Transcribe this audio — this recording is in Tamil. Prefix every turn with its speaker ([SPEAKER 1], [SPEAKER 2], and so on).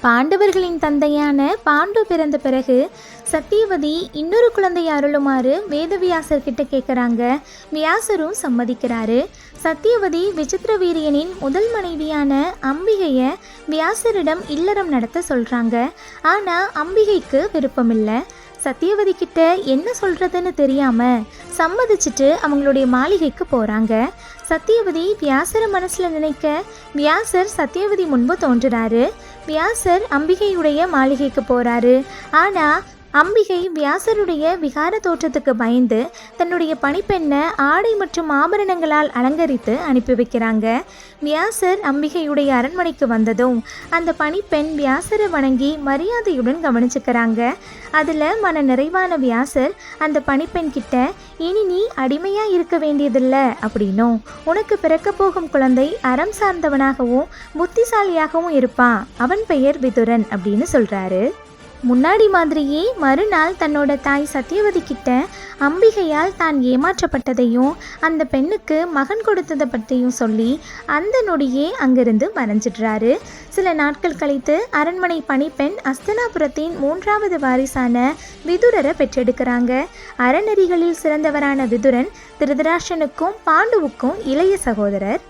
[SPEAKER 1] பாண்டவர்களின் தந்தையான பாண்டு பிறந்த பிறகு சத்தியவதி இன்னொரு குழந்தை அருளுமாறு வேதவியாசர் கிட்ட கேட்குறாங்க. வியாசரும் சம்மதிக்கிறாரு. சத்தியவதி விசித்திரவீரியனின் முதல் மனைவியான அம்பிகையை வியாசரிடம் இல்லறம் நடத்த சொல்கிறாங்க. ஆனால் அம்பிகைக்கு விருப்பமில்லை. சத்தியவதி கிட்ட என்ன சொல்கிறதுன்னு தெரியாமல் சம்மதிச்சுட்டு அவங்களுடைய மாளிகைக்கு போகிறாங்க. சத்தியவதி வியாசரை மனசில் நினைக்க வியாசர் சத்தியவதி முன்பு தோன்றுறாரு. வியாசர் அம்பிகையுடைய மாளிகைக்கு போகிறாரு. ஆனால் அம்பிகை வியாசருடைய விகார தோற்றத்துக்கு பயந்து தன்னுடைய பணிப்பெண்ணை ஆடை மற்றும் ஆபரணங்களால் அலங்கரித்து அனுப்பி வைக்கிறாங்க. வியாசர் அம்பிகையுடைய அரண்மனைக்கு வந்ததும் அந்த பணிப்பெண் வியாசரை வணங்கி மரியாதையுடன் கவனிச்சுக்கிறாங்க. அதில் மன நிறைவான வியாசர் அந்த பணிப்பெண் கிட்ட, இனி நீ அடிமையாக இருக்க வேண்டியதில்லை அப்படின்னும், உனக்கு பிறக்க போகும் குழந்தை அறம் சார்ந்தவனாகவும் புத்திசாலியாகவும் இருப்பான், அவன் பெயர் விதுரன் அப்படின்னு சொல்கிறாரு. முன்னாடி மாதிரியே மறுநாள் தன்னோட தாய் சத்தியவதி கிட்ட அம்பிகையால் தான் ஏமாற்றப்பட்டதையும் அந்த பெண்ணுக்கு மகன் கொடுத்ததை பற்றியும் சொல்லி அந்த நொடியே அங்கிருந்து மறைஞ்சிடுறாரு. சில நாட்கள் கழித்து அரண்மனை பணிப்பெண் அஸ்தினாபுரத்தின் 3வது வாரிசான விதுரரை பெற்றெடுக்கிறாங்க. அறநெறிகளில் சிறந்தவரான விதுரன் திருதராஷ்டிரனுக்கும் பாண்டுவுக்கும் இளைய சகோதரர்.